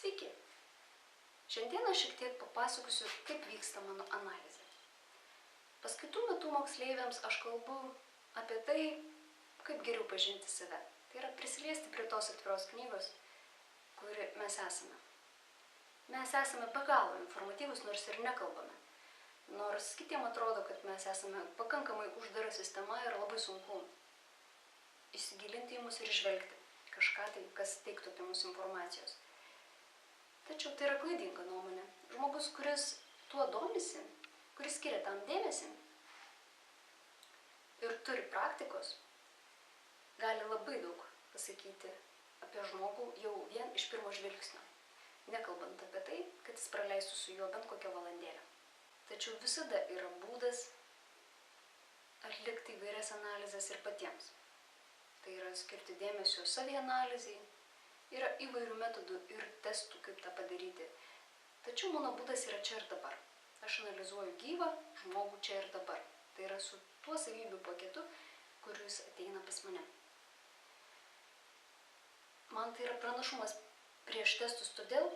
Sveiki! Šiandieną šiek tiek papasakosiu, kaip vyksta mano analizė. Paskaitų metu moksleiviams aš kalbu apie tai, kaip geriau pažinti save. Tai yra prisiliesti prie tos atviros knygos, kuri mes esame. Mes esame be galo informatyvus, nors ir nekalbame. Nors kitiem atrodo, kad mes esame pakankamai uždara sistema ir labai sunku įsigilinti į mus ir žvelgti kažką tai, kas teiktų apie mus informacijos. Tačiau tai yra klaidinga nuomonė. Žmogus, kuris tuo domisi, kuris skiria tam dėmesį ir turi praktikos, gali labai daug pasakyti apie žmogų jau vien iš pirmo žvilgsnio, nekalbant apie tai, kad jis praleistų su juo bent kokią valandėlę. Tačiau visada yra būdas atlikti įvairias analizės ir patiems. Tai yra skirti dėmesio savianalizei. Yra įvairių metodų ir testų, kaip tą padaryti. Tačiau mano būdas yra čia ir dabar. Aš analizuoju gyvą žmogų čia ir dabar. Tai yra su tuo savybių paketu, kuris ateina pas mane. Man tai yra pranašumas prieš testus todėl,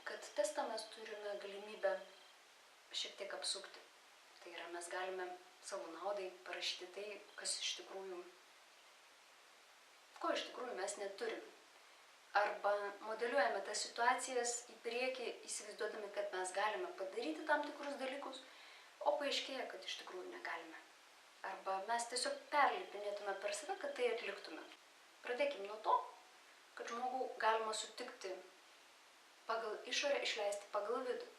kad testą mes turime galimybę šiek tiek apsukti. Tai yra, mes galime savo naudai parašyti tai, ko iš tikrųjų mes neturime. Arba modeliuojame tas situacijas į priekį, įsivaizduodami, kad mes galime padaryti tam tikrus dalykus, o paaiškėja, kad iš tikrųjų negalime. Arba mes tiesiog perlipinėtume per save, kad tai atliktume. Pradėkime nuo to, kad žmogų galima sutikti pagal išorę, išleisti pagal vidų.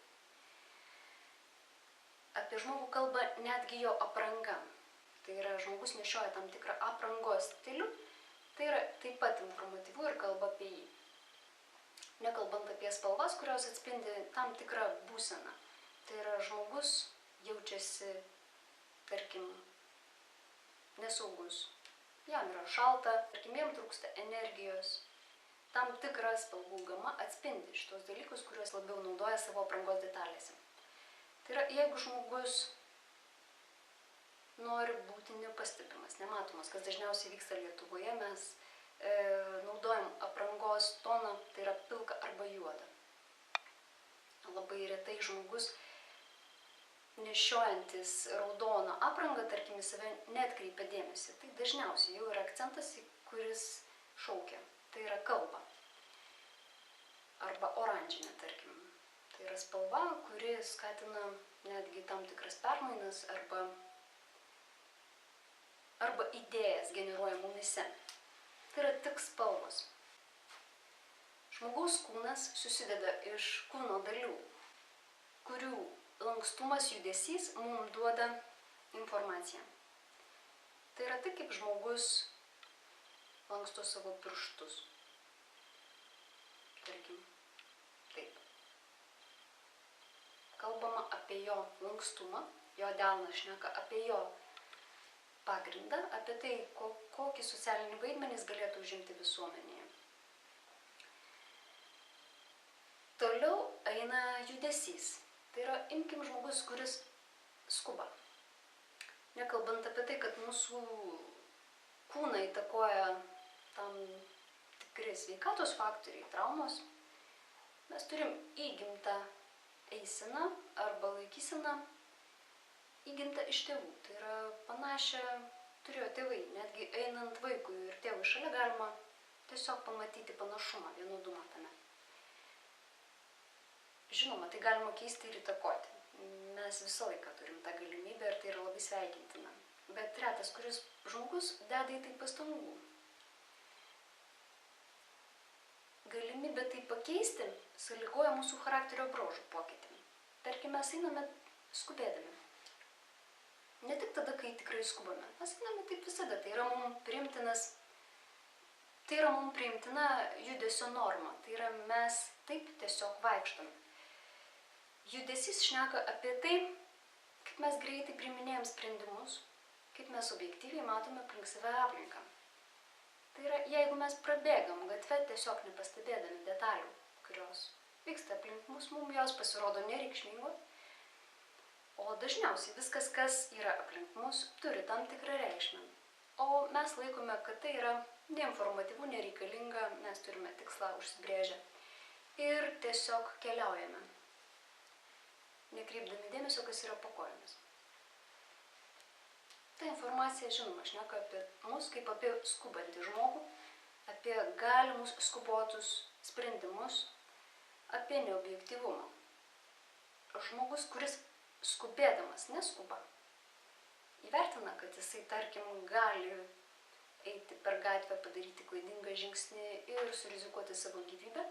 Apie žmogų kalba netgi jo apranga. Tai yra, žmogus nešioja tam tikrą aprangos stilių. Tai yra taip pat informatyvu ir kalba apie jį. Nekalbant apie spalvas, kurios atspindi tam tikrą būseną. Tai yra, žmogus jaučiasi, tarkim, nesaugus. Jam yra šalta, tarkim, jam trūksta energijos. Tam tikra spalvų gama atspindi šitos dalykus, kuriuos labiau naudoja savo aprangos detalėse. Tai yra, jeigu žmogus nori būti nepastebimas, nematomas, kas dažniausiai vyksta Lietuvoje, mes naudojam aprangos toną, tai yra pilka arba juoda. Labai retai žmogus nešiojantis raudoną aprangą, tarkim, į save neatkreipia dėmesį. Tai dažniausiai jau yra akcentas, kuris šaukia. Tai yra kalba. Arba oranžinė, tarkim. Tai yra spalva, kuri skatina netgi tam tikras permainas arba idėjas generuoja mumyse. Tai yra tik spalvos. Žmogaus kūnas susideda iš kūno dalių, kurių lankstumas, judesys mums duoda informaciją. Tai yra tai, kaip žmogus lanksto savo pirštus. Tarkim, taip. Kalbama apie jo lankstumą, jo delnas šneka apie jo pagrindą, apie tai, kokį socialinį vaidmenį jis galėtų užimti visuomenėje. Toliau eina judesys. Tai yra, imkim žmogus, kuris skuba. Nekalbant apie tai, kad mūsų kūną įtakoja tam tikri sveikatos faktoriai, traumos, mes turim įgimtą eiseną arba laikyseną, įgimta iš tėvų. Tai yra, panašią turėjo tėvai. Netgi einant vaikui ir tėvui šalia galima tiesiog pamatyti panašumą, vienodumą tame. Žinoma, tai galima keisti ir įtakoti. Mes visą laiką turim tą galimybę ir tai yra labai sveikintina. Bet retas, kuris žmogus deda į tai pastangų. Galimybė tai pakeisti sąlygoja mūsų charakterio bruožų pokytį. Tarkim, mes einame skubėdami. Ne tik tada, kai tikrai skubame. Mes einame taip visada. Tai yra mums priimtina judesio norma. Tai yra, mes taip tiesiog vaikštame. Judesys šneka apie tai, kaip mes greitai priiminėjam sprendimus, kaip mes objektyviai matome aplink save aplinką. Tai yra, jeigu mes prabėgam gatve tiesiog nepastebėdami detalių, kurios vyksta aplink mus, mums jos pasirodo nereikšmingos. O dažniausiai viskas, kas yra aplink mus, turi tam tikrą reikšmę. O mes laikome, kad tai yra neinformatyvu, nereikalinga, mes turime tikslą užsibrėžę. ir tiesiog keliaujame, nekreipdami dėmesio, kas yra po kojomis. Ta informacija, žinoma, šneka apie mus kaip apie skubantį žmogų, apie galimus skubotus sprendimus, apie neobjektyvumą. Žmogus, kuris skubėdamas neskuba, įvertina, kad jisai, tarkim, gali eiti per gatvę, padaryti klaidingą žingsnį ir surizikuoti savo gyvybę.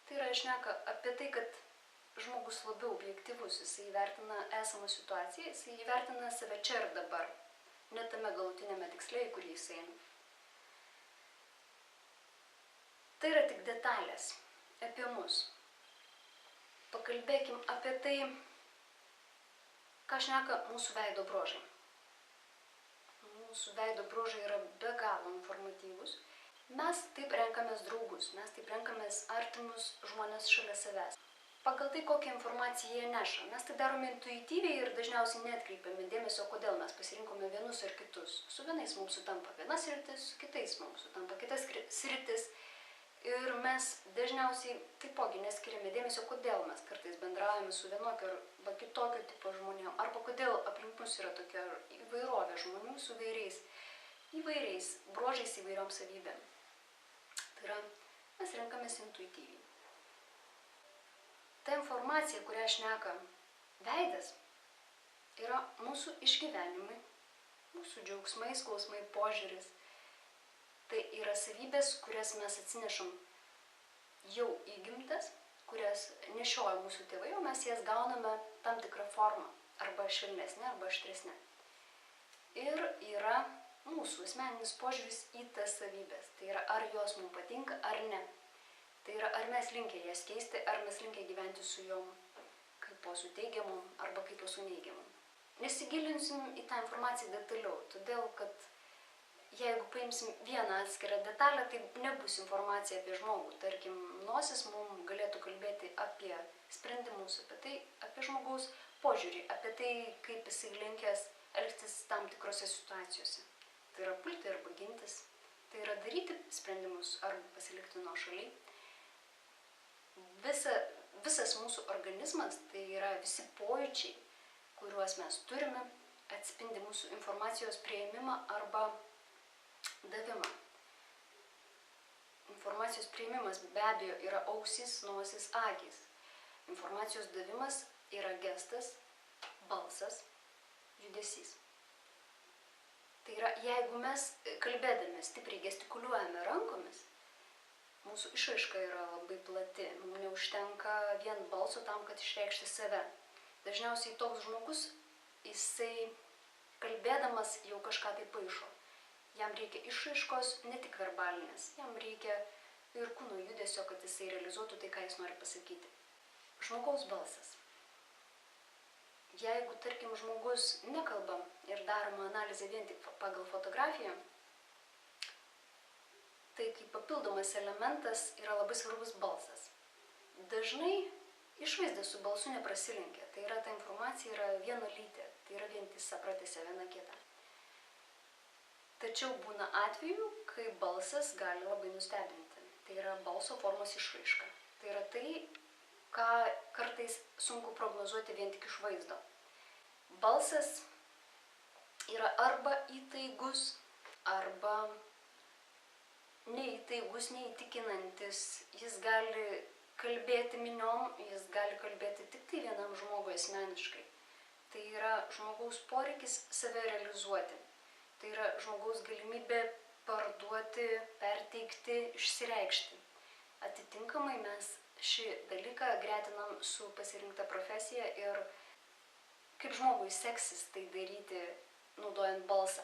Tai yra šneka apie tai, kad žmogus labiau objektyvus, jisai įvertina esamą situaciją, jisai įvertina save čia ir dabar, ne tame galutinėme tiksle, į kurį jis eina. Tai yra tik detalės apie mus. Pakalbėkim apie tai, ką šneka mūsų veido bruožai. Mūsų veido bruožai yra be galo informatyvūs. Mes taip renkamės draugus, mes taip renkamės artimus žmonės šalia savęs. Pagal tai, kokią informaciją jie neša. Mes tai darome intuityviai ir dažniausiai neatkreipiame dėmesio, kodėl mes pasirinkome vienus ar kitus. Su vienais mums sutampa viena sritis, su kitais mums sutampa kitas sritis. Ir mes dažniausiai taipogi neskiriame dėmesio, kodėl mes kartais bendraujame su vienokio arba kitokio tipo žmonėm, arba kodėl aplink mus yra tokia įvairovė žmonių su įvairiais bruožais, įvairiom savybėm. Tai yra, mes renkamės intuityviai. Ta informacija, kurią šneka veidas, yra mūsų išgyvenimai, mūsų džiaugsmai, skausmai, požiūris. Tai yra savybės, kurias mes atsinešam jau įgimtas, kurias nešioja mūsų tėvai, o mes jas gauname tam tikrą formą, arba švelnesnė, arba aštresnė. Ir yra mūsų asmeninis požiūris į tas savybės. Tai yra, ar jos mums patinka, ar ne. Tai yra, ar mes linkę jas keisti, ar mes linkę gyventi su jom kaip po su teigiamom, arba kaip po su neigiamom. Nesigilinsim į tą informaciją detaliau, todėl kad jeigu paimsim vieną atskirą detalę, tai nebus informacija apie žmogų. Tarkim, nosis mums galėtų kalbėti apie sprendimus, apie tai, apie žmogaus požiūrį, apie tai, kaip jisai linkęs elgtis tam tikrose situacijose. Tai yra pulti arba gintis, tai yra daryti sprendimus arba pasilikti nuošaliai. Visas mūsų organizmas, tai yra visi pojūčiai, kuriuos mes turime, atspindi mūsų informacijos priėmimą arba davimą. Informacijos priėmimas be abejo yra ausis, nosis, akys. Informacijos davimas yra gestas, balsas, judesys. Tai yra, jeigu mes kalbėdami stipriai gestikuliuojame rankomis, mūsų išraiška yra labai plati, mums neužtenka vien balso tam, kad išreikšti save. Dažniausiai toks žmogus, jisai kalbėdamas jau kažką tai paišo. Jam reikia išraiškos, ne tik verbalinės, jam reikia ir kūno judesio, kad jisai realizuotų tai, ką jis nori pasakyti. Žmogaus balsas. Jeigu, tarkim, žmogus nekalba ir daroma analizė vien tik pagal fotografiją, tai kaip papildomas elementas yra labai svarbus balsas. Dažnai išvaizda su balsu neprasilenkia, tai yra ta informacija yra vienalytė, tai yra vientisa, pratęsia viena kitą. Tačiau būna atvejų, kai balsas gali labai nustebinti. Tai yra balso formos išraiška. Tai yra tai, ką kartais sunku prognozuoti vien tik iš vaizdo. Balsas yra arba įtaigus, arba neįtaigus, neįtikinantis. Jis gali kalbėti miniom, jis gali kalbėti tik tai vienam žmogui asmeniškai. Tai yra žmogaus poreikis save realizuoti. Tai yra žmogaus galimybė parduoti, perteikti, išsireikšti. Atitinkamai mes šį dalyką gretinam su pasirinkta profesija ir kaip žmogui seksis tai daryti, naudojant balsą.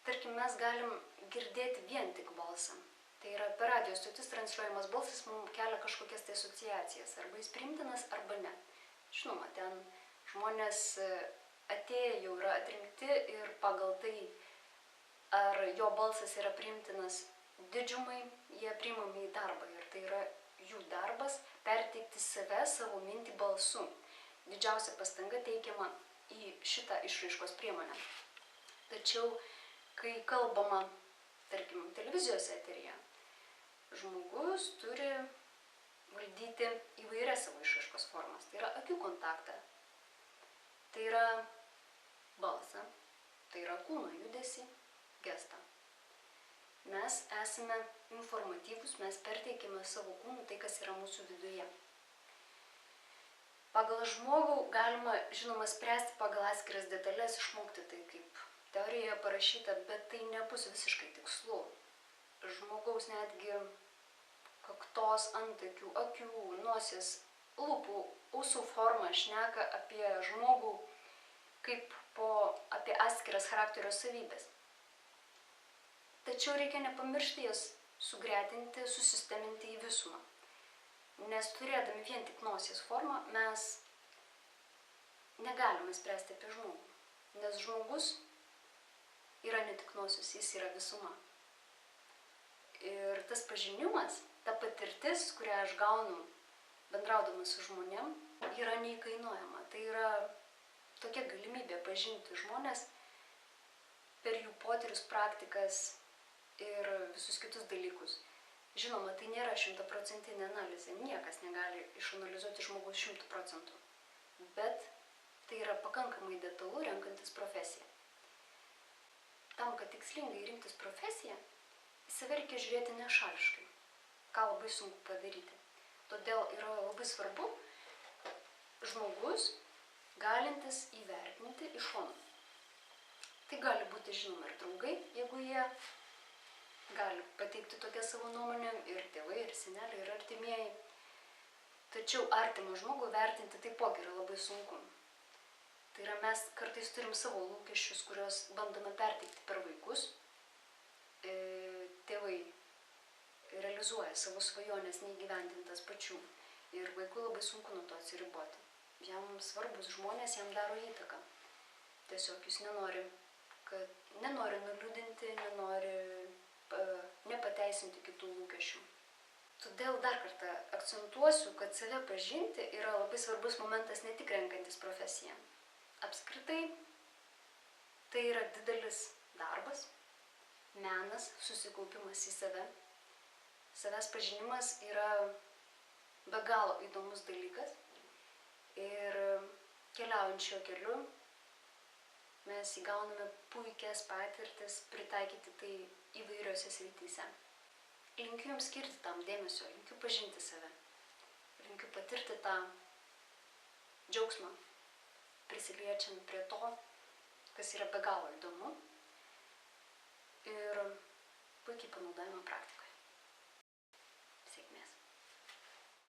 Tarkim, mes galim girdėti vien tik balsą. Tai yra per radijo stotis transliuojamas balsas mums kelia kažkokias tai asociacijas. Arba jis priimtinas, arba ne. Žinoma, ten žmonės atėję jau yra atrinkti ir pagal tai, ar jo balsas yra priimtinas didžiumai, jie priimami į darbą. Ir tai yra jų darbas perteikti save, savo mintį balsu. Didžiausia pastanga teikiama į šitą išraiškos priemonę. Tačiau, kai kalbama, tarkim, televizijos eteryje, žmogus turi valdyti įvairias savo išraiškos formas. Tai yra akių kontaktą, tai yra balsą, tai yra kūno judesį, gestą. Mes esame informatyvūs, mes perteikime savo kūnų tai, kas yra mūsų viduje. Pagal žmogų galima, žinoma, spręsti pagal atskiras detalės, išmokti tai kaip teorijoje parašyta, bet tai nebus visiškai tikslu. Žmogaus netgi kaktos, antakių, akių, nosies, lūpų, ausų forma šneka apie žmogų kaip apie atskiras charakterio savybės. Tačiau reikia nepamiršti jas sugretinti, susisteminti į visumą. Nes turėdami vien tik nosies formą, mes negalime spręsti apie žmogų. Nes žmogus yra ne tik nosis, jis yra visuma. Ir tas pažinimas, ta patirtis, kurią aš gaunu bendraudama su žmonėm, yra neįkainuojama. Tai yra tokia galimybė pažinti žmonės per jų potyrius, praktikas ir visus kitus dalykus. Žinoma, tai nėra 100% analizė, niekas negali išanalizuoti žmogaus 100%, bet tai yra pakankamai detalu renkantis profesiją. Tam, kad tikslingai rinktis profesiją, į save reikia žiūrėti nešališkai, ką labai sunku padaryti. Todėl yra labai svarbu žmogus galintis įvertinti iš šono. Tai gali būti, žinoma, ir draugai, jeigu jie gali pateikti tokią savo nuomonę, ir tėvai, ir seneliai, ir artimieji. Tačiau artimą žmogų vertinti taipogi yra labai sunku. Tai yra, mes kartais turim savo lūkesčius, kuriuos bandome perteikti per vaikus. Tėvai realizuoja savo svajonės neįgyvendintas pačių ir vaikui labai sunku nuo to atsiriboti. Jam svarbus žmonės, jam daro įtaką. Tiesiog jis nenori nuliūdinti, nenori nepateisinti kitų lūkesčių. Todėl dar kartą akcentuosiu, kad save pažinti yra labai svarbus momentas ne tik renkantis profesiją. Apskritai, tai yra didelis darbas, menas, susikaupimas į save. Savęs pažinimas yra be galo įdomus dalykas ir keliaujant šiuo keliu mes įgauname puikias patirtis, pritaikyti tai įvairiose srityse. Linkiu jums skirti tam dėmesio, linkiu pažinti save, linkiu patirti tą džiaugsmą, prisiliečiant prie to, kas yra be galo įdomu ir puikiai panaudojama praktika.